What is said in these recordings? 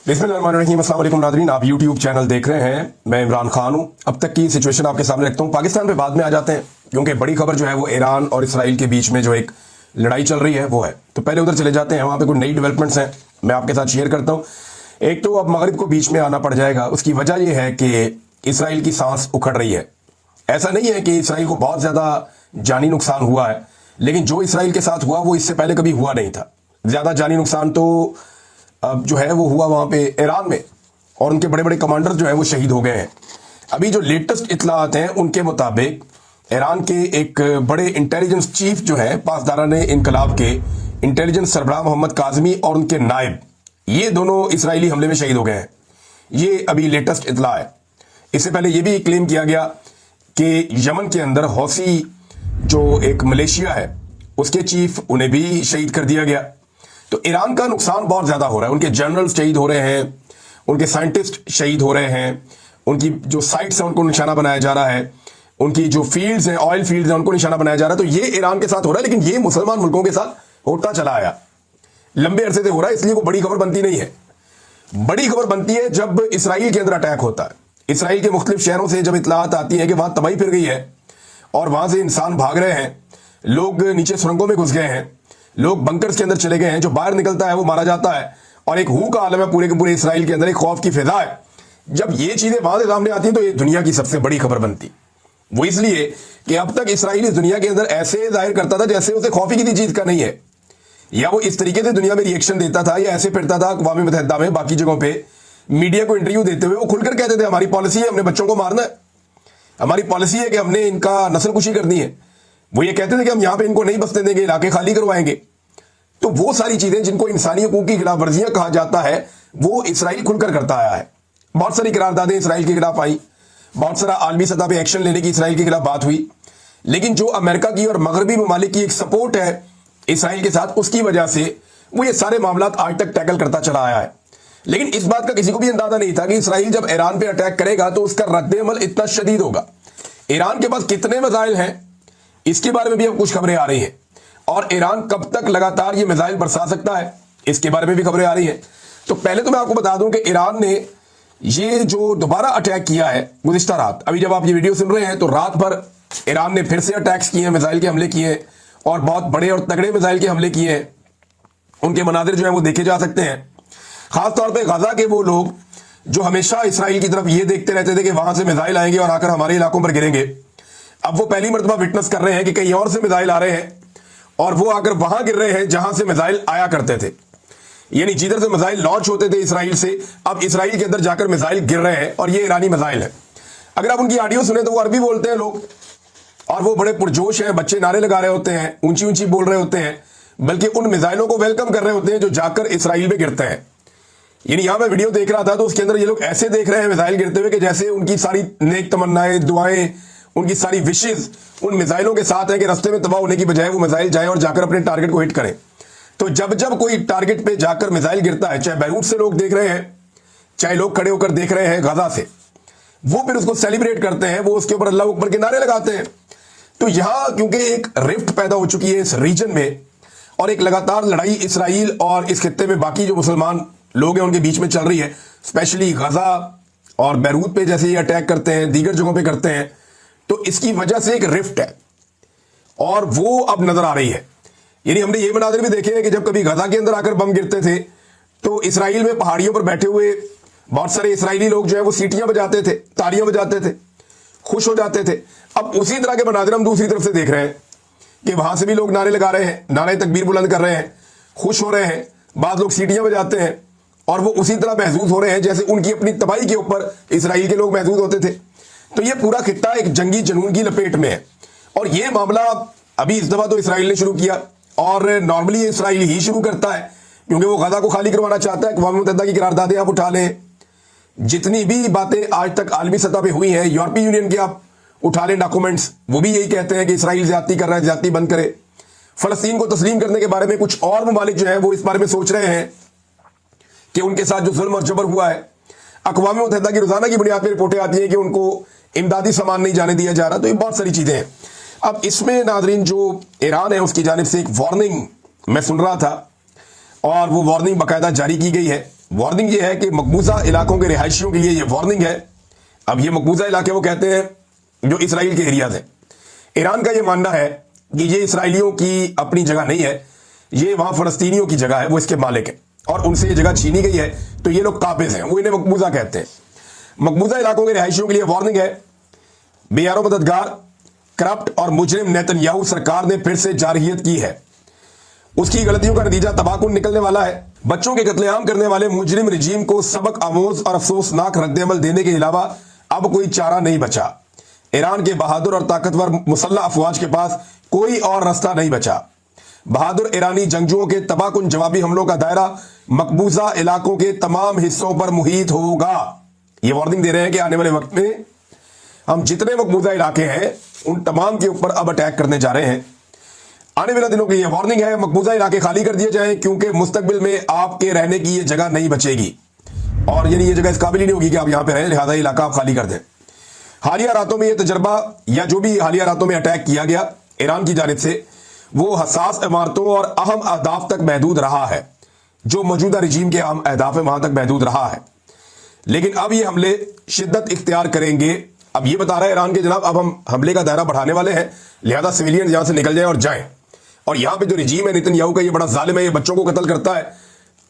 बिस्मिल्लाहिर्रहमानिर्रहीम। अस्सलाम वालेकुम नाज़रीन, आप यूट्यूब चैनल देख रहे हैं। मैं इमरान खान हूं। अब तक की सिचुएशन आपके सामने रखता हूं। पाकिस्तान पे बाद में आ जाते हैं, क्योंकि बड़ी खबर जो है वो ईरान और इसराइल के बीच में जो एक लड़ाई चल रही है वो है। तो पहले उधर चले जाते हैं, वहां पे कुछ नई डेवलपमेंट्स हैं, मैं आपके साथ शेयर करता हूँ। एक तो अब मगरिब को बीच में आना पड़ जाएगा। उसकी वजह यह है कि इसराइल की सांस उखड़ रही है। ऐसा नहीं है कि इसराइल को बहुत ज्यादा जानी नुकसान हुआ है, लेकिन जो इसराइल के साथ हुआ वो इससे पहले कभी हुआ नहीं था। ज्यादा जानी नुकसान तो अब जो है वो हुआ वहां पे ईरान में, और उनके बड़े बड़े कमांडर जो है वो शहीद हो गए हैं। अभी जो लेटेस्ट इत्तलात हैं उनके मुताबिक ईरान के एक बड़े इंटेलिजेंस चीफ जो है पासदारान इनकलाब के इंटेलिजेंस सरबराह मोहम्मद काजमी और उनके नायब, ये दोनों इसराइली हमले में शहीद हो गए हैं। ये अभी लेटेस्ट इत्तला है। इससे पहले ये भी क्लेम किया गया कि यमन के अंदर हौसी जो एक मलेशिया है उसके चीफ, उन्हें भी शहीद कर दिया गया। तो ईरान का नुकसान बहुत ज्यादा हो रहा है। उनके जनरल शहीद हो रहे हैं, उनके साइंटिस्ट शहीद हो रहे हैं, उनकी जो साइट्स हैं उनको निशाना बनाया जा रहा है, उनकी जो फील्ड्स हैं, ऑयल फील्ड्स हैं, उनको निशाना बनाया जा रहा है। तो ये ईरान के साथ हो रहा है, लेकिन ये मुसलमान मुल्कों के साथ होता चला आया, लंबे अरसे से हो रहा है। इसलिए वो बड़ी खबर बनती नहीं है। बड़ी खबर बनती है जब इसराइल के अंदर अटैक होता है। इसराइल के मुख्तलिफ शहरों से जब इतलात आती है कि वहां तबाही फिर गई है और वहां से इंसान भाग रहे हैं, लोग नीचे सुरंगों में घुस गए हैं, लोग बंकर्स के अंदर चले गए हैं, जो बाहर निकलता है वो मारा जाता है, और एक हू का आलम है पूरे के पूरे इसराइल के अंदर, एक खौफ की फिजा है। जब ये चीजें वहां से सामने आती हैं तो ये दुनिया की सबसे बड़ी खबर बनती। वो इसलिए कि अब तक इसराइल इस दुनिया के अंदर ऐसे जाहिर करता था जैसे उसे खौफ ही किसी चीज का नहीं है, या वो इस तरीके से दुनिया में रिएक्शन देता था, या ऐसे फिरता था अक़वाम मुत्तहिदा में बाकी जगहों पर मीडिया को इंटरव्यू देते हुए वो खुलकर कहते थे हमारी पॉलिसी है हमने बच्चों को मारना है, हमारी पॉलिसी है कि हमने इनका नस्लकुशी करनी है। वो ये कहते थे कि हम यहां पे इनको नहीं बसने देंगे, इलाके खाली करवाएंगे। तो वो सारी चीजें जिनको इंसानी हकूक की खिलाफ वर्जियां कहा जाता है वो इसराइल खुलकर करता आया है। बहुत सारी करारदादें इसराइल के खिलाफ आई, बहुत सारा आलमी सतह पे एक्शन लेने की इसराइल के खिलाफ बात हुई, लेकिन जो अमेरिका की और मगरबी ममालिक की एक सपोर्ट है इसराइल के साथ, उसकी वजह से वो ये सारे मामला आज तक टैकल करता चला आया है। लेकिन इस बात का किसी को भी अंदाजा नहीं था कि इसराइल जब ईरान पे अटैक करेगा तो उसका रद्द-ए-अमल इतना शदीद होगा। ईरान के पास कितने मिसाइल हैं इसके बारे में भी अब कुछ खबरें आ रही हैं, और ईरान कब तक लगातार ये मिसाइल बरसा सकता है इसके बारे में भी खबरें आ रही हैं। तो पहले तो मैं आपको बता दूं कि ईरान ने ये जो दोबारा अटैक किया है गुज़िश्ता रात, अभी जब आप ये वीडियो सुन रहे हैं तो रात भर ईरान ने फिर से अटैक्स किए हैं, मिसाइल के हमले किए हैं, और बहुत बड़े और तगड़े मिसाइल के हमले किए हैं। उनके मनाजिर जो है वो देखे जा सकते हैं। खासतौर पर गजा के वो लोग जो हमेशा इसराइल की तरफ ये देखते रहते थे कि वहां से मिसाइल आएंगे और आकर हमारे इलाकों पर गिरेंगे, अब वो पहली मर्तबा विटनेस कर रहे हैं कि कहीं और से मिसाइल आ रहे हैं और वो आकर वहां गिर रहे हैं जहां से मिसाइल आया करते थे। यानी जिधर से मिसाइल लॉन्च होते थे इसराइल से, अब इसराइल के अंदर जाकर मिसाइल गिर रहे हैं, और ये ईरानी मिसाइल है। अगर आप उनकी ऑडियो सुने तो वो अरबी बोलते हैं लोग, और वो बड़े पुरजोश हैं, बच्चे नारे लगा रहे होते हैं, ऊंची ऊंची बोल रहे होते हैं, बल्कि उन मिसाइलों को वेलकम कर रहे होते हैं जो जाकर इसराइल में गिरते हैं। यानी यहां मैं वीडियो देख रहा था तो उसके अंदर ये लोग ऐसे देख रहे हैं मिसाइल गिरते हुए कि जैसे उनकी सारी नेक तमन्नाएं, दुआएं, उनकी सारी विशेष उन मिसाइलों के साथ है कि रास्ते में तबाह होने की बजाय वो मिसाइल जाए और जाकर अपने टारगेट को हिट करें। तो जब जब कोई टारगेट पे जाकर मिसाइल गिरता है, चाहे बैरूट से लोग देख रहे हैं, चाहे लोग खड़े होकर देख रहे हैं गजा से, वो फिर उसको सेलिब्रेट करते हैं, वो उसके ऊपर अल्लाह अकबर के नारे लगाते हैं। तो यहां क्योंकि एक रिफ्ट पैदा हो चुकी है इस रीजन में, और एक लगातार लड़ाई इसराइल और इस खित्ते में बाकी जो मुसलमान लोग हैं उनके बीच में चल रही है, स्पेशली गजा और बैरूत पे जैसे ये अटैक करते हैं, दीगर जगहों पे करते हैं, तो इसकी वजह से एक रिफ्ट है और वो अब नजर आ रही है। यानी हमने ये मनाजिर भी देखे हैं कि जब कभी गजा के अंदर आकर बम गिरते थे तो इसराइल में पहाड़ियों पर बैठे हुए बहुत सारे इसराइली लोग जो है वो सीटियां बजाते थे, तालियां बजाते थे, खुश हो जाते थे। अब उसी तरह के मनाजिर हम दूसरी तरफ से देख रहे हैं कि वहां से भी लोग नारे लगा रहे हैं, नारे तकबीर बुलंद कर रहे हैं, खुश हो रहे हैं, बाद लोग सीटियां बजाते हैं, और वो उसी तरह महसूस हो रहे हैं जैसे उनकी अपनी तबाही के ऊपर इसराइल के लोग महसूस होते थे। तो ये पूरा खित्ता एक जंगी जुनून की लपेट में है, और ये मामला अभी इस दफा तो इसराइल ने शुरू किया, और नॉर्मली इसराइल ही शुरू करता है क्योंकि वो गजा को खाली करवाना चाहता है। अक़वाम मुत्तहिदा की करारदादें आप उठा लें, जितनी भी बातें आज तक आलमी सतह पर हुई हैं, यूरोपीय यूनियन के आप उठा लें डॉक्यूमेंट्स, वो भी यही कहते हैं कि इसराइल ज्यादती कर रहा है, ज्यादती बंद करे। फलस्तीन को तस्लीम करने के बारे में कुछ और ममालिक जो है वो इस बारे में सोच रहे हैं कि उनके साथ जो जुल्म और जबर हुआ है, अक़वाम मुत्तहिदा की रोजाना की बुनियाद पर रिपोर्टें आती हैं कि उनको इमदादी सामान नहीं जाने दिया जा रहा। तो ये बहुत सारी चीजें हैं। अब इसमें नाज़रीन जो ईरान है उसकी जानिब से एक वार्निंग मैं सुन रहा था, और वो वार्निंग बाकायदा जारी की गई है। वार्निंग ये है कि मकबूजा इलाकों के रिहायशियों के लिए ये वार्निंग है। अब ये मकबूजा इलाके वो कहते हैं जो इसराइल के एरियाज है। ईरान का ये मानना है कि ये इसराइलियों की अपनी जगह नहीं है, ये वहां फलस्तीनियों की जगह है, वो इसके मालिक है और उनसे ये जगह छीनी गई है, तो ये लोग काबिज हैं, वो इन्हें मकबूजा कहते हैं। मकबूजा इलाकों के रिहायशियों के लिए वार्निंग है। बेयारो मददगार, करप्ट और मुजरिम नेतन्याहू सरकार ने फिर से जारहियत की है। उसकी गलतियों का नतीजा तबाहकुन निकलने वाला है। बच्चों के कत्लेआम करने वाले मुजरिम रजीम को सबक आमोज और अफसोसनाक रद्देअमल देने के अलावा अब कोई चारा नहीं बचा। ईरान के बहादुर और ताकतवर मुसल्लह अफवाज के पास कोई और रास्ता नहीं बचा। बहादुर ईरानी जंगजुओं के तबाहकुन जवाबी हमलों का दायरा मकबूजा इलाकों के तमाम हिस्सों पर मुहित होगा। ये वार्निंग दे रहे हैं कि आने वाले वक्त में हम जितने मकबूजा इलाके हैं उन तमाम के ऊपर अब अटैक करने जा रहे हैं। आने वाले दिनों की यह वार्निंग है, मकबूजा इलाके खाली कर दिए जाएं क्योंकि मुस्तकबिल में आपके रहने की ये जगह नहीं बचेगी और यानी ये जगह इस काबिल ही नहीं होगी कि आप यहां पे रहें, लिहाजा इलाका आप खाली कर दें। हालिया रातों में यह तजर्बा या जो भी हालिया रातों में अटैक किया गया ईरान की जानिब से, वो हसास इमारतों और अहम अहदाफ तक महदूद रहा है। जो मौजूदा रजीम के अहम अहदाफ है वहां तक महदूद रहा है, लेकिन अब ये हमले शिद्दत इख्तियार करेंगे। अब ये बता रहा है ईरान के जनाब, अब हम हमले का दायरा बढ़ाने वाले हैं, लिहाजा सिविलियन यहां से निकल जाएं और जाएं। और यहां पे जो रजीम है नेतन्याहू का, ये बड़ा जालिम है, ये बच्चों को कत्ल करता है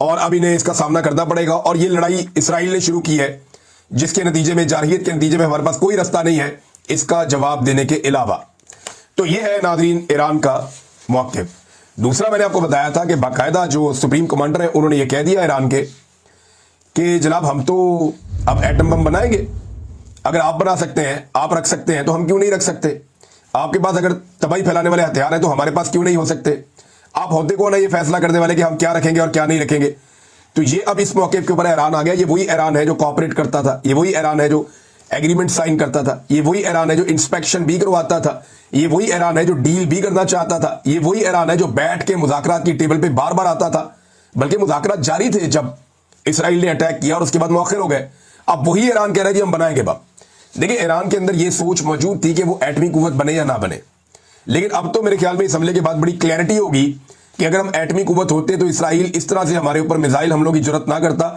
और अब इन्हें इसका सामना करना पड़ेगा। और ये लड़ाई इसराइल ने शुरू की है, जिसके नतीजे में, जारहियत के नतीजे में हमारे पास कोई रास्ता नहीं है इसका जवाब देने के अलावा। तो ये है नाज़रीन ईरान का मौक़िफ़। दूसरा, मैंने आपको बताया था कि बाकायदा जो सुप्रीम कमांडर है उन्होंने ये कह दिया ईरान के कि जनाब हम तो अब एटम बम बनाएंगे, अगर आप बना सकते हैं, आप रख सकते हैं, तो हम क्यों नहीं रख सकते? आपके पास अगर तबाही फैलाने वाले हथियार हैं तो हमारे पास क्यों नहीं हो सकते? आप होते कौन है ये फैसला करने वाले कि हम क्या रखेंगे और क्या नहीं रखेंगे? तो ये अब इस मौके के ऊपर ईरान आ गया। ये वही ईरान है जो कॉपरेट करता था, ये वही ईरान है जो एग्रीमेंट साइन करता था, ये वही ईरान है जो इंस्पेक्शन भी करवाता था, ये वही ईरान है जो डील भी करना चाहता था, ये वही ईरान है जो बैठ के मुज़ाकरात की टेबल पे बार बार आता था। बल्कि मुज़ाकरात जारी थे जब इसराइल ने अटैक किया और उसके बाद मौखिर हो गए। अब वही ईरान कह रहा है कि हम बनाएंगे बम। देखिए, ईरान के अंदर यह सोच मौजूद थी कि वो एटमी कुव्वत बने या ना बने, लेकिन अब तो मेरे ख्याल में इस हमले के बाद बड़ी क्लैरिटी होगी कि अगर हम एटमी कुव्वत होते तो इसराइल इस तरह से हमारे ऊपर मिसाइल हमलों की जरूरत ना करता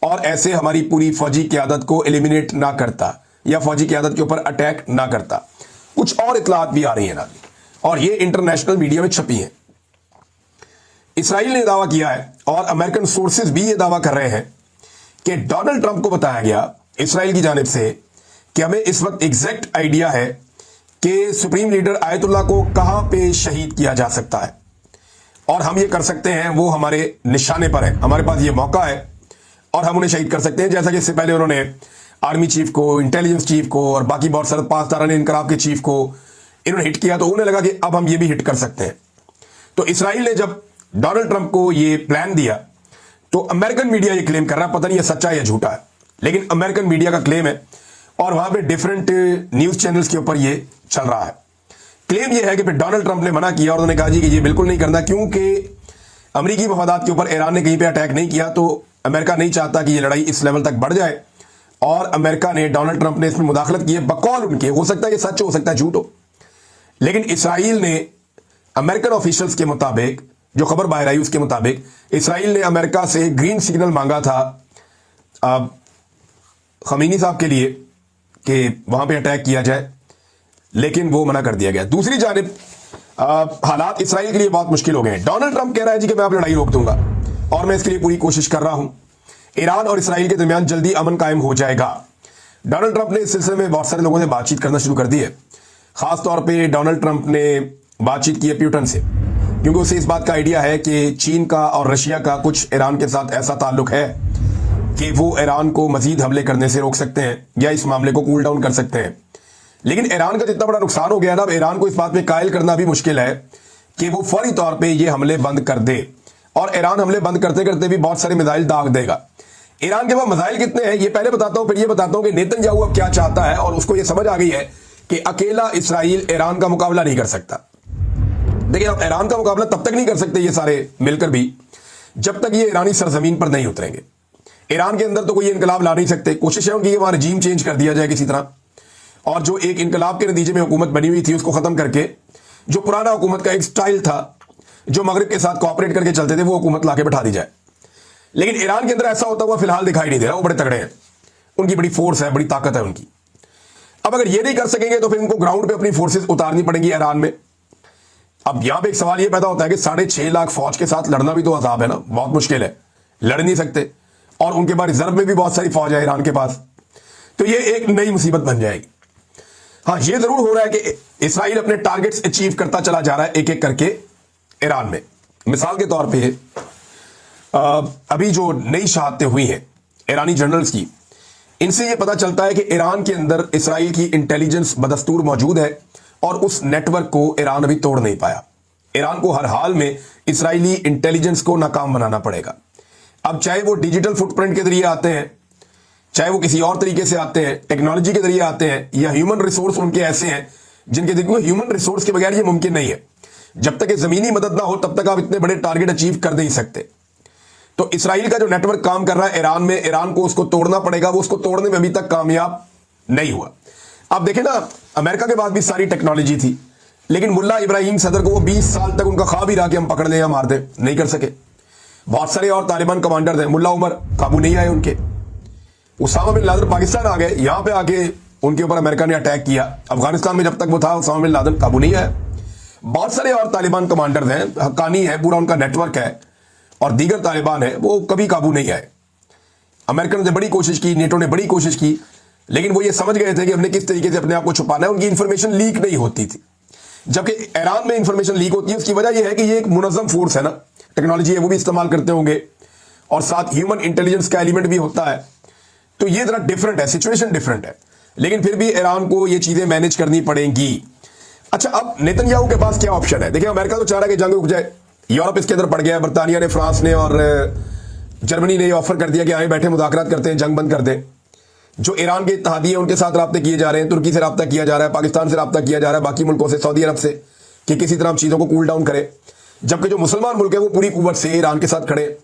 और ऐसे हमारी पूरी फौजी क़यादत को एलिमिनेट ना करता या फौजी क़यादत के ऊपर अटैक ना करता। कुछ और इतलात भी आ रही है ना, और ये इंटरनेशनल मीडिया में छपी है। इसराइल ने दावा किया है और अमेरिकन सोर्सेज भी ये दावा कर रहे हैं कि डोनाल्ड ट्रंप को बताया गया इसराइल की जानिब से कि हमें इस वक्त एग्जैक्ट आइडिया है कि सुप्रीम लीडर आयतुल्लाह को कहां पे शहीद किया जा सकता है और हम ये कर सकते हैं, वो हमारे निशाने पर है, हमारे पास ये मौका है और हम उन्हें शहीद कर सकते हैं। जैसा कि इससे पहले उन्होंने आर्मी चीफ को, इंटेलिजेंस चीफ को और बाकी बहुत सारे पांच तारानी इनकलाब के चीफ को इन्होंने हिट किया, तो उन्हें लगा कि अब हम ये भी हिट कर सकते हैं। तो इसराइल ने जब डोनाल्ड ट्रंप को ये प्लान दिया तो अमेरिकन मीडिया ये क्लेम कर रहा है, पता नहीं ये सच्चा या झूठा है, लेकिन अमेरिकन मीडिया का क्लेम है और वहां पे डिफरेंट न्यूज चैनल्स के ऊपर ये चल रहा है। क्लेम ये है कि फिर डोनाल्ड ट्रंप ने मना किया और उन्होंने कहा जी कि ये बिल्कुल नहीं करना, क्योंकि अमेरिकी मफादात के ऊपर ईरान ने कहीं पे अटैक नहीं किया तो अमेरिका नहीं चाहता कि ये लड़ाई इस लेवल तक बढ़ जाए। और अमेरिका ने, डोनाल्ड ट्रंप ने इसमें मुदाखलत की है बकौल उनके, हो सकता है ये सच हो सकता है झूठ हो, लेकिन इसराइल ने अमेरिकन ऑफिशियल्स के मुताबिक, जो खबर बाहर आई उसके मुताबिक, इसराइल ने अमेरिका से ग्रीन सिग्नल मांगा था खमीनी साहब के लिए कि वहां पे अटैक किया जाए, लेकिन वो मना कर दिया गया। दूसरी जानिब हालात इसराइल के लिए बहुत मुश्किल हो गए हैं। डोनाल्ड ट्रंप कह रहा है जी कि मैं आप लड़ाई रोक दूंगा और मैं इसके लिए पूरी कोशिश कर रहा हूं, ईरान और इसराइल के दरमियान जल्दी अमन कायम हो जाएगा। डोनाल्ड ट्रंप ने इस सिलसिले में बहुत सारे लोगों से बातचीत करना शुरू कर दी है। खासतौर पर डोनाल्ड ट्रंप ने बातचीत की है प्यूटन से, क्योंकि उसे इस बात का आइडिया है कि चीन का और रशिया का कुछ ईरान के साथ ऐसा ताल्लुक है कि वो ईरान को मजीद हमले करने से रोक सकते हैं या इस मामले को कूल डाउन कर सकते हैं। लेकिन ईरान का जितना बड़ा नुकसान हो गया ना, अब ईरान को इस बात में कायल करना भी मुश्किल है कि वो फौरी तौर पे ये हमले बंद कर दे। और ईरान हमले बंद करते करते भी बहुत सारे मिसाइल दाग देगा। ईरान के पास मिसाइल कितने हैं ये पहले बताता हूं, फिर ये बताता हूं कि नेतन्याहू अब क्या चाहता है। और उसको ये समझ आ गई है कि अकेला इसराइल ईरान का मुकाबला नहीं कर सकता। देखिए, अब ईरान का मुकाबला तब तक नहीं कर सकते ये सारे मिलकर भी जब तक ये ईरानी सरजमीन पर नहीं उतरेंगे। ईरान के अंदर तो कोई इनकलाब ला नहीं सकते। कोशिश है उनकी वहां रजीम चेंज कर दिया जाए किसी तरह, और जो एक इनकलाब के नतीजे में हुकूमत बनी हुई थी उसको खत्म करके जो पुराना हुकूमत का एक स्टाइल था जो मगरिब के साथ कोऑपरेट करके चलते थे, वो हुकूमत लाके बैठा दी जाए। लेकिन ईरान के अंदर ऐसा होता हुआ फिलहाल दिखाई नहीं दे रहा। वो बड़े तगड़े हैं, उनकी बड़ी फोर्स है, बड़ी ताकत है उनकी। अब अगर ये नहीं कर सकेंगे तो फिर इनको ग्राउंड पे अपनी फोर्सेस उतारनी पड़ेंगी ईरान में। अब यहां पे एक सवाल ये पैदा होता है कि 6.5 लाख फौज के साथ लड़ना भी तो अजाब है ना, बहुत मुश्किल है, लड़ नहीं सकते। और उनके पास रिजर्व में भी बहुत सारी फौज है ईरान के पास, तो ये एक नई मुसीबत बन जाएगी। हाँ, ये जरूर हो रहा है कि इसराइल अपने टारगेट्स अचीव करता चला जा रहा है एक एक करके ईरान में। मिसाल के तौर पे अभी जो नई शहादतें हुई हैं ईरानी जनरल्स की, इनसे यह पता चलता है कि ईरान के अंदर इसराइल की इंटेलिजेंस बदस्तूर मौजूद है और उस नेटवर्क को ईरान अभी तोड़ नहीं पाया। ईरान को हर हाल में इसराइली इंटेलिजेंस को नाकाम बनाना पड़ेगा। अब चाहे वो डिजिटल फुटप्रिंट के जरिए आते हैं, चाहे वो किसी और तरीके से आते हैं, टेक्नोलॉजी के जरिए आते हैं, या ह्यूमन रिसोर्स उनके ऐसे हैं जिनके देखो ह्यूमन रिसोर्स के बगैर ये मुमकिन नहीं है। जब तक ये जमीनी मदद ना हो तब तक आप इतने बड़े टारगेट अचीव कर नहीं सकते। तो इसराइल का जो नेटवर्क काम कर रहा है ईरान में, ईरान को उसको तोड़ना पड़ेगा। वो उसको तोड़ने में अभी तक कामयाब नहीं हुआ। आप देखें ना, अमेरिका के पास भी सारी टेक्नोलॉजी थी, लेकिन मुल्ला इब्राहिम सदर को वो 20 साल तक उनका ख्वाब ही रहा कि हम पकड़ दें या मार दें, नहीं कर सके। बहुत सारे और तालिबान कमांडर थे, मुल्ला उमर काबू नहीं आए उनके। उसामा बिन लादेन पाकिस्तान आ गए, यहां पे आके उनके ऊपर अमेरिका ने अटैक किया। अफगानिस्तान में जब तक वो था उसामा बिन लादेन काबू नहीं आया। बहुत सारे और तालिबान कमांडर हैं, हक्कानी है, पूरा उनका नेटवर्क है, और दीगर तालिबान है, वो कभी काबू नहीं आए। अमेरिका ने बड़ी कोशिश की, नेटो ने बड़ी कोशिश की, लेकिन वो ये समझ गए थे कि हमने किस तरीके से अपने आप को छुपाना है। उनकी इंफॉर्मेशन लीक नहीं होती थी, जबकि ईरान में इंफॉर्मेशन लीक होती है। उसकी वजह यह है कि ये एक मुनज़्ज़म फोर्स है ना, टेक्नोलॉजी है वो भी इस्तेमाल करते होंगे, और साथ ह्यूमन इंटेलिजेंस का एलिमेंट भी होता है। तो ये जरा डिफरेंट है, सिचुएशन डिफरेंट है, लेकिन फिर भी ईरान को ये चीजें मैनेज करनी पड़ेंगी। अच्छा, अब नेतन्याहू के पास क्या ऑप्शन है? देखिए, अमेरिका तो चाह रहा है कि जंग रुक जाए, यूरोप इसके अंदर पड़ गया, बरतानिया ने, फ्रांस ने और जर्मनी ने ऑफर कर दिया कि आए बैठे मुज़ाकरात करते हैं, जंग बंद कर दें। जो ईरान के इत्तेहादी है उनके साथ राब्ते किए जा रहे हैं, तुर्की से राब्ता किया जा रहा है, पाकिस्तान से राब्ता किया जा रहा है, बाकी मुल्कों से, सऊदी अरब से, कि किसी तरह चीजों को कूल डाउन करे। जबकि जो मुसलमान मुल्क है वो पूरी कुव्वत से ईरान के साथ खड़े,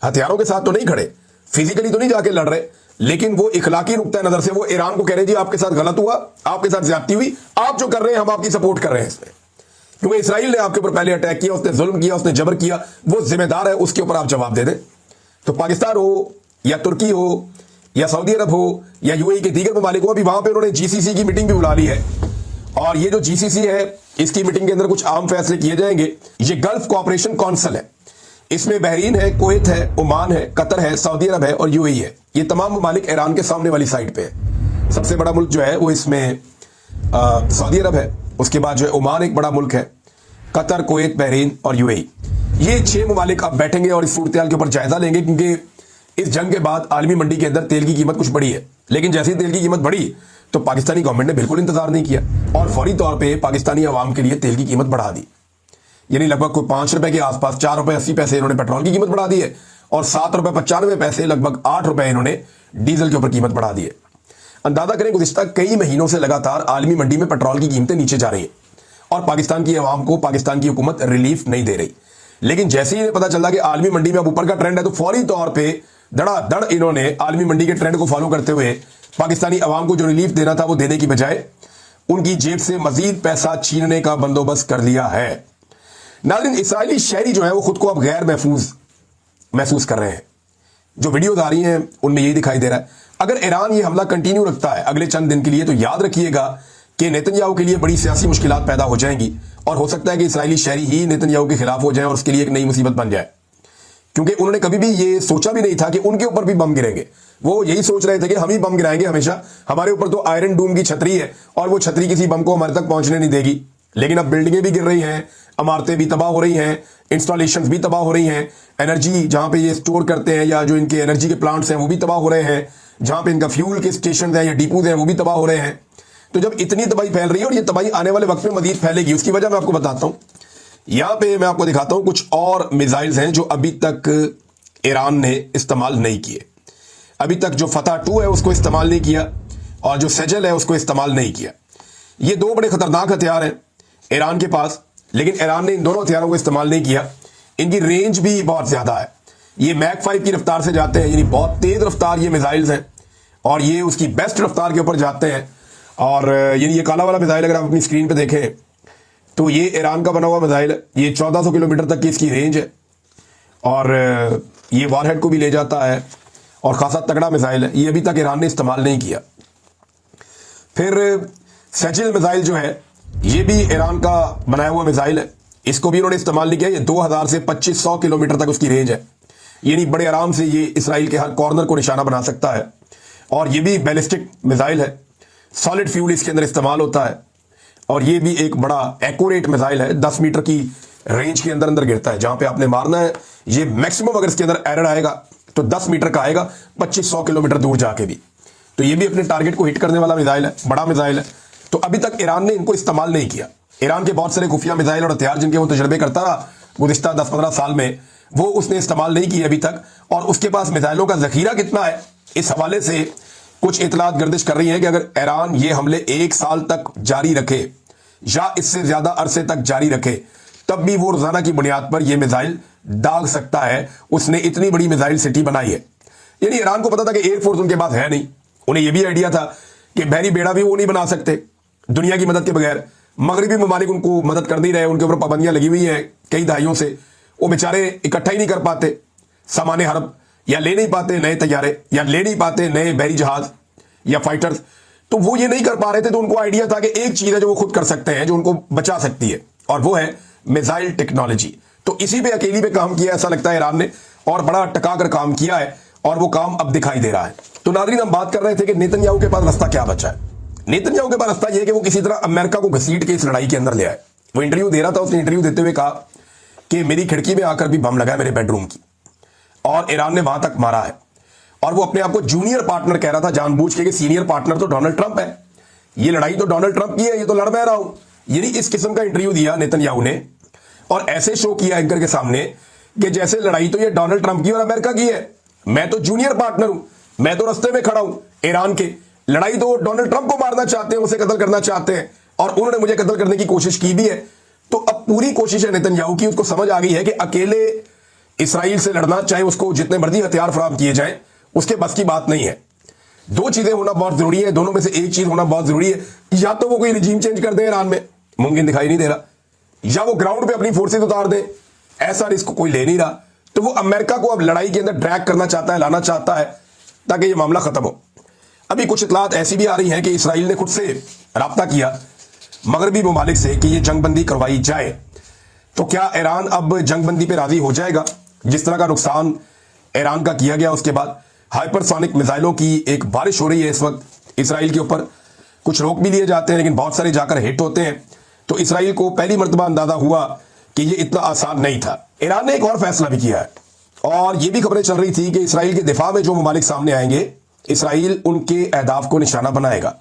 हथियारों के साथ तो नहीं खड़े, फिजिकली तो नहीं जाके लड़ रहे, लेकिन वो इखलाकी नुक्ता नजर से वो ईरान को कह रहे जी आपके साथ गलत हुआ, आपके साथ ज्यादती हुई, आप जो कर रहे हैं हम आपकी सपोर्ट कर रहे हैं इसमें, क्योंकि इसराइल ने आपके ऊपर पहले अटैक किया, उसने जुल्म किया, उसने जबर किया, वो जिम्मेदार है, उसके ऊपर आप जवाब दे दें। तो पाकिस्तान हो या तुर्की हो या सऊदी अरब हो या यूएई के दीगर ममालिक हो, अभी वहां पे उन्होंने जीसीसी की मीटिंग भी बुला ली है, और ये जो जीसीसी है इसकी मीटिंग के अंदर कुछ आम फैसले किए जाएंगे। ये गल्फ कोऑपरेशन काउंसिल है, इसमें बहरीन है, कुवैत है, ओमान है, कतर है, सऊदी अरब है और यूएई है। ये तमाम ममालिक ईरान के सामने वाली साइड पे है। सबसे बड़ा मुल्क जो है वो इसमें सऊदी अरब है, उसके बाद जो है ओमान एक बड़ा मुल्क है, कतर, कुवैत, बहरीन और यूएई। ये 6 ममालिक अब बैठेंगे और इस सूरत के ऊपर जायजा लेंगे, क्योंकि इस जंग के बाद आलमी मंडी के अंदर तेल की कीमत कुछ बढ़ी है। लेकिन जैसे ही तेल की कीमत बढ़ी तो पाकिस्तानी गवर्नमेंट ने बिल्कुल इंतजार नहीं किया और फौरी तौर पे पाकिस्तानी अवाम के लिए तेल की कीमत बढ़ा दी। यानी लगभग कोई 5 रुपए के आसपास, 4 रुपए 80 पैसे इन्होंने पेट्रोल की कीमत बढ़ा दी है, और 7 रुपए 95 पैसे, लगभग 8 रुपए इन्होंने डीजल के ऊपर कीमत बढ़ा दी है। अंदाजा करें, गुज़िश्ता कई महीनों से लगातार आलमी मंडी में पेट्रोल की कीमतें नीचे जा रही है और पाकिस्तान की अवाम को पाकिस्तान की हुकूमत रिलीफ नहीं दे रही। लेकिन जैसे ही पता चला कि आलमी मंडी में अब ऊपर का ट्रेंड है, तो फौरी तौर पर धड़ाधड़ इन्होंने आलमी मंडी के ट्रेंड को फॉलो करते हुए पाकिस्तानी अवाम को जो रिलीफ देना था वो देने की बजाय उनकी जेब से मजीद पैसा छीनने का बंदोबस्त कर लिया है। नाज़रीन, इस्राएली शहरी जो है वो खुद को अब गैर महसूस कर रहे हैं। जो वीडियोज आ रही हैं उनमें यही दिखाई दे रहा है। अगर ईरान ये हमला कंटिन्यू रखता है अगले चंद दिन के लिए, तो याद रखिएगा कि नेतन्याहू के लिए बड़ी सियासी मुश्किलात पैदा हो जाएंगी, और हो सकता है कि इस्राएली शहरी ही नेतन्याहू के खिलाफ हो जाए और उसके लिए एक नई मुसीबत बन जाए, क्योंकि उन्होंने कभी भी ये सोचा भी नहीं था कि उनके ऊपर भी बम गिरेंगे। वो यही सोच रहे थे कि हम ही बम गिराएंगे हमेशा, हमारे ऊपर तो आयरन डूम की छतरी है और वो छतरी किसी बम को हमारे तक पहुंचने नहीं देगी। लेकिन अब बिल्डिंगें भी गिर रही हैं, इमारतें भी तबाह हो रही हैं, इंस्टॉलेशंस भी तबाह हो रही हैं, एनर्जी जहां पे ये स्टोर करते हैं या जो इनके एनर्जी के प्लांट्स हैं वो भी तबाह हो रहे हैं, जहां पे इनका फ्यूल के स्टेशन हैं या डिपोज हैं वो भी तबाह हो रहे हैं। तो जब इतनी तबाही फैल रही है और ये तबाही आने वाले वक्त में मजीद फैलेगी, उसकी वजह मैं आपको बताता हूँ। यहां पे मैं आपको दिखाता हूं कुछ और मिसाइल्स हैं जो अभी तक ईरान ने इस्तेमाल नहीं किए। अभी तक जो फतह 2 है उसको इस्तेमाल नहीं किया और जो सजल है उसको इस्तेमाल नहीं किया। ये 2 बड़े खतरनाक हथियार हैं ईरान के पास, लेकिन ईरान ने इन दोनों हथियारों को इस्तेमाल नहीं किया। इनकी रेंज भी बहुत ज्यादा है, ये मैक 5 की रफ्तार से जाते हैं, यानी बहुत तेज रफ्तार ये मिसाइल्स हैं और ये उसकी बेस्ट रफ्तार के ऊपर जाते हैं। और यानी ये काला वाला मिसाइल अगर आप अपनी स्क्रीन पे देखें तो ये ईरान का बना हुआ मिसाइल है, ये 1400 किलोमीटर तक की इसकी रेंज है और ये वॉरहेड को भी ले जाता है और खासा तगड़ा मिसाइल है, ये अभी तक ईरान ने इस्तेमाल नहीं किया। फिर सैजिल मिसाइल जो है ये भी ईरान का बनाया हुआ मिसाइल है, इसको भी उन्होंने इस्तेमाल नहीं किया। ये 2000 से 2500 किलोमीटर तक उसकी रेंज है, यानी बड़े आराम से ये इसराइल के हर कॉर्नर को निशाना बना सकता है। और ये भी बैलिस्टिक मिसाइल है, सॉलिड फ्यूल इसके अंदर इस्तेमाल होता है और ये भी एक बड़ा एक्यूरेट मिसाइल है, 10 मीटर की रेंज के अंदर गिरता है। जहां पे आपने मारना है ये मैक्सिमम अगर इसके अंदर एरर आएगा तो 10 मीटर का आएगा, 2500 किलोमीटर दूर जाके भी। तो ये भी अपने टारगेट को हिट करने वाला मिसाइल है, बड़ा मिसाइल है। तो अभी तक ईरान ने इनको इस्तेमाल नहीं किया। ईरान के बहुत सारे खुफिया मिसाइल और हथियार जिनके वो तजर्बे करता रहा गुज़िश्ता 10-15 साल में, वो उसने इस्तेमाल नहीं किए अभी तक। और उसके पास मिसाइलों का जखीरा कितना है, इस हवाले से कुछ इतलात गर्दिश कर रही है कि अगर ईरान ये हमले 1 साल तक जारी रखे या इससे ज्यादा अरसे तक जारी रखे, तब भी वो रोजाना की बुनियाद पर यह मिसाइल दाग सकता है। उसने इतनी बड़ी मिसाइल सिटी बनाई है। यानी ईरान को पता था कि एयरफोर्स उनके पास है नहीं, उन्हें यह भी आइडिया था कि बहरी बेड़ा भी वो नहीं बना सकते दुनिया की मदद के बगैर। मगरबी ममालिक उनको मदद कर नहीं रहे, उनके ऊपर पाबंदियां लगी हुई है कई दहाइयों से। वो बेचारे इकट्ठा ही नहीं कर पाते सामान हरब, या ले नहीं पाते नए तैयारे, या ले नहीं पाते नए बहरी जहाज या फाइटर्स। तो वो ये नहीं कर पा रहे थे, तो उनको आइडिया था कि एक चीज है जो वो खुद कर सकते हैं, जो उनको बचा सकती है, और वो है मिसाइल टेक्नोलॉजी। तो इसी पे अकेली पे काम किया ऐसा लगता है ईरान ने, और बड़ा टकाकर काम किया है, और वो काम अब दिखाई दे रहा है। तो नाज़रीन, हम बात कर रहे थे कि नेतन्याहू के पास रास्ता क्या बचा है। नेतन्याहू के पास रास्ता यह है कि वो किसी तरह अमेरिका को घसीट के इस लड़ाई के अंदर ले आए। वो इंटरव्यू दे रहा था, उसने इंटरव्यू देते हुए कहा कि मेरी खिड़की में आकर भी बम लगा है मेरे बेडरूम की, और ईरान ने वहां तक मारा है। और वो अपने आप को जूनियर पार्टनर कह रहा था जानबूझ के, कि सीनियर पार्टनर तो डोनाल्ड ट्रंप है, ये लड़ाई तो डोनाल्ड ट्रंप की है, ये तो लड़ मैं रहा हूं। यानी इस किस्म का इंटरव्यू दिया नेतन्याहू ने, और ऐसे शो किया एंकर के सामने कि जैसे लड़ाई तो ये डोनाल्ड ट्रंप की और अमेरिका की है, मैं तो जूनियर पार्टनर हूं, मैं तो रास्ते में खड़ा हूं ईरान के। लड़ाई तो डोनाल्ड ट्रंप को मारना चाहते हैं, उसे कत्ल करना चाहते हैं, और उन्होंने मुझे कत्ल करने की कोशिश की भी है। तो अब पूरी कोशिश है नेतन्याहू की, उसको समझ आ गई है कि अकेले इसराइल से लड़ना, चाहे उसको जितने मर्जी हथियार फराहम किए जाएं, उसके बस की बात नहीं है। दो चीजें होना बहुत जरूरी है, दोनों में से एक चीज होना बहुत जरूरी है। या तो वो कोई रिजीम चेंज कर दे ईरान में, मुमकिन दिखाई नहीं दे रहा, या वो ग्राउंड पे अपनी फोर्सेज उतार दे, ऐसा रिस्क कोई ले नहीं रहा। तो वो अमेरिका को अब लड़ाई के अंदर ड्रैग करना चाहता है, लाना चाहता है, ताकि ये मामला खत्म हो। अभी कुछ इतलात ऐसी भी आ रही हैं कि इसराइल ने खुद से राब्ता किया मगरबी ममालिक से कि ये जंगबंदी करवाई जाए। तो क्या ईरान अब जंगबंदी पे राजी हो जाएगा? जिस तरह का नुकसान ईरान का किया गया, उसके बाद हाइपरसोनिक मिसाइलों की एक बारिश हो रही है इस वक्त इसराइल के ऊपर। कुछ रोक भी लिए जाते हैं, लेकिन बहुत सारे जाकर हिट होते हैं। तो इसराइल को पहली मर्तबा अंदाजा हुआ कि ये इतना आसान नहीं था। ईरान ने एक और फैसला भी किया है, और ये भी खबरें चल रही थी कि इसराइल के दिफा में जो ममालिक सामने आएंगे, इसराइल उनके अहदाफ को निशाना बनाएगा।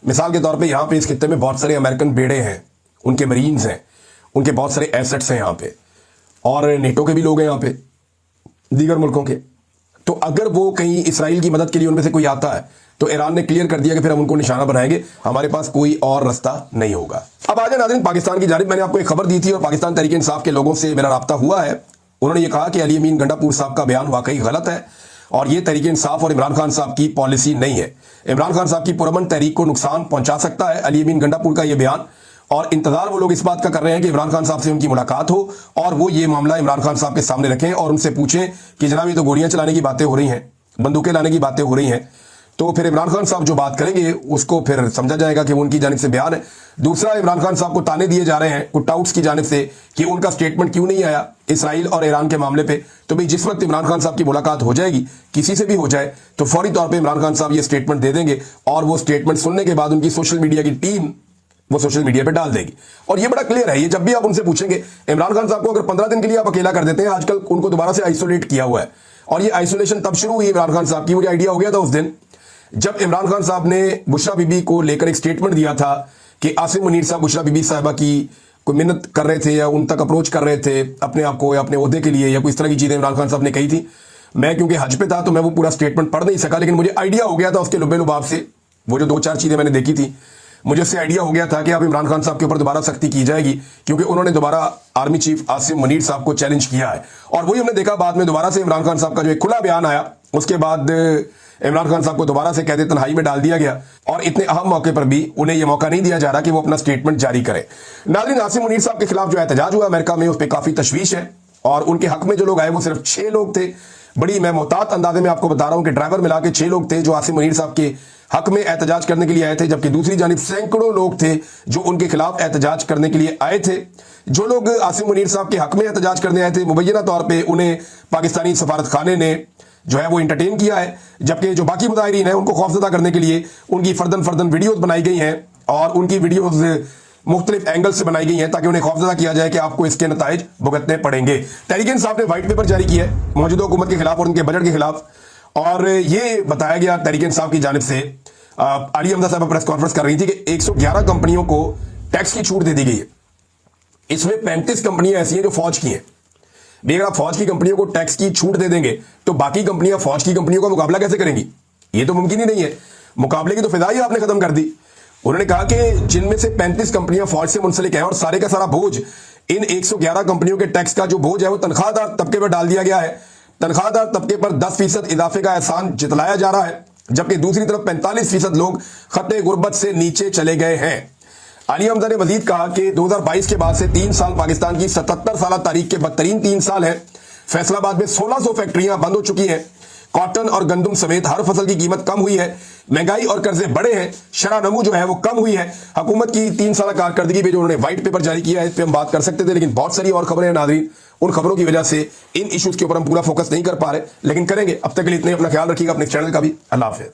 मिसाल के तौर पे यहाँ पे इस खित्ते में बहुत सारे अमेरिकन बेड़े हैं, उनके मरीन्स हैं, उनके बहुत सारे एसेट्स हैं यहाँ पे, और नेटो के भी लोग हैं यहाँ पे, दीगर मुल्कों के। तो अगर वो कहीं इसराइल की मदद के लिए उनमें से कोई आता है, तो ईरान ने क्लियर कर दिया कि फिर हम उनको निशाना बनाएंगे, हमारे पास कोई और रास्ता नहीं होगा। अब आ जाए नाज़रीन पाकिस्तान की जानिब। मैंने आपको एक खबर दी थी, और पाकिस्तान तहरीक इंसाफ के लोगों से मेरा राब्ता हुआ है। उन्होंने ये कहा कि अली अमीन गंडापुर साहब का बयान वाकई गलत है, और ये तहरीक इंसाफ और इमरान खान साहब की पॉलिसी नहीं है। इमरान खान साहब की पुरअमन तहरीक को नुकसान पहुंचा सकता है अली अमीन गंडापुर का ये बयान, और इंतजार वो लोग इस बात का कर रहे हैं कि इमरान खान साहब से उनकी मुलाकात हो, और वो ये मामला इमरान खान साहब के सामने रखें और उनसे पूछें कि जनाब ये तो गोलियां चलाने की बातें हो रही हैं, बंदूकें लाने की बातें हो रही हैं। तो फिर इमरान खान साहब जो बात करेंगे उसको फिर समझा जाएगा कि वो उनकी जानिब से बयान है। दूसरा, इमरान खान साहब को ताने दिए जा रहे हैं कुटाउट्स की जानिब से कि उनका स्टेटमेंट क्यों नहीं आया इसराइल और ईरान के मामले पे। तो भाई जिस वक्त इमरान खान साहब की मुलाकात हो जाएगी, किसी से भी हो जाए, तो फौरी तौर पे इमरान खान साहब ये स्टेटमेंट दे देंगे, और वो स्टेटमेंट सुनने के बाद उनकी सोशल मीडिया की टीम वो सोशल मीडिया पे डाल देगी। और ये बड़ा क्लियर है, ये जब भी आप उनसे पूछेंगे, इमरान खान साहब को अगर 15 दिन के लिए आप अकेला कर देते हैं, आजकल उनको दोबारा से आइसोलेट किया हुआ है, और ये आइसोलेशन तब शुरू हुई इमरान खान साहब की। मुझे आइडिया हो गया था उस दिन जब इमरान खान साहब ने बुशरा बीबी को लेकर एक स्टेटमेंट दिया था कि आसिम मुनीर साहब बुशरा बीबी साहिबा की कोई मिन्नत कर रहे थे, या उन तक अप्रोच कर रहे थे अपने आप को, या अपने ओहदे के लिए, या कोई इस तरह की चीजें इमरान खान साहब ने कही थी। मैं क्योंकि हज पे था तो मैं वो पूरा स्टेटमेंट पढ़ नहीं सका, लेकिन मुझे आइडिया हो गया था उसके लुबे लुबाब से, वो जो 2-4 चीजें मैंने देखी थी, मुझे उससे आइडिया हो गया था कि अब इमरान खान साहब के ऊपर दोबारा सख्ती की जाएगी, क्योंकि उन्होंने दोबारा आर्मी चीफ आसिम मुनीर साहब को चैलेंज किया है। और वही हमने देखा बाद में दोबारा से इमरान खान साहब का जो एक खुला बयान आया, उसके बाद इमरान खान साहब को दोबारा से कैद तन्हाई में डाल दिया गया, और इतने अहम मौके पर भी उन्हें यह मौका नहीं दिया जा रहा कि वो अपना स्टेटमेंट जारी करें। नाज़रीन, आसिम मुनीर साहब के खिलाफ जो एहतजाज हुआ अमेरिका में, उस पर काफी तशवीश है, और उनके हक में जो लोग आए वो सिर्फ 6 लोग थे, बड़ी मैं मोहतात अंदाजे में आपको बता रहा हूं कि ड्राइवर मिला के 6 लोग थे जो आसिम मुनीर साहब के हक में एहतजाज करने के लिए आए थे, जबकि दूसरी जानिब सैकड़ों लोग थे जो उनके खिलाफ एहतजाज करने के लिए आए थे। जो लोग आसिम मुनीर साहब के हक में एहतजाज करने आए थे, मुबैना तौर पर उन्हें पाकिस्तानी सफारत खाने ने जो है वो इंटरटेन किया है, जबकि जो बाकी मुजाहिरीन है उनको खौफजदा करने के लिए उनकी फर्दन फर्दन वीडियोज बनाई गई हैं और उनकी वीडियोज मुख्तलिफ एंगल से बनाई गई हैं ताकि उन्हें खौफजदा किया जाए कि आपको इसके नताइज भुगतने पड़ेंगे। तहरीक इंसाफ ने व्हाइट पेपर जारी किया है मौजूदा हुकूमत के खिलाफ और उनके बजट के खिलाफ, और ये बताया गया तहरीक इंसाफ की जानिब से, आलिया हमजा साहब प्रेस कॉन्फ्रेंस कर रही थी कि 111 कंपनियों को टैक्स की छूट दे दी गई है। इसमें 35 कंपनियां ऐसी हैं जो फौज की हैं। अगर आप फौज की कंपनियों को टैक्स की छूट दे देंगे तो बाकी कंपनियां फौज की कंपनियों का मुकाबला कैसे करेंगी? ये तो मुमकिन ही नहीं है। मुकाबले की तो फिजा ही आपने खत्म कर दी। उन्होंने कहा कि जिनमें से 35 कंपनियां फौज से मुंसलिक हैं और सारे का सारा बोझ इन 111 कंपनियों के टैक्स का जो बोझ है वो तनख्वाहदार तबके पर डाल दिया गया है। तनख्वाहदार तबके पर 10% इजाफे का एहसान जितलाया जा रहा है, जबकि दूसरी तरफ 45% लोग खत्ते गुर्बत से नीचे चले गए हैं। आलिया हमजा ने मजीद कहा कि 2022 के बाद से 3 साल पाकिस्तान की 77 साल तारीख के बदतरीन 3 साल है। फैसलाबाद में 1600 फैक्ट्रियां बंद हो चुकी हैं। कॉटन और गंदम समेत हर फसल की कीमत कम हुई है। महंगाई और कर्जे बढ़े हैं। शरह नमू जो है वो कम हुई है। हुकूमत की 3 साल कारकर्दगी पे जो उन्होंने व्हाइट पेपर जारी किया है इस पर हम बात कर सकते थे, लेकिन बहुत सारी और खबरें हैं नाज़रीन। उन खबरों की वजह से इन इश्यूज के ऊपर हम पूरा फोकस नहीं कर पा रहे, लेकिन करेंगे। अब तक के लिए इतने। अपना ख्याल रखिएगा, अपने चैनल का भी। अल्लाह हाफिज़।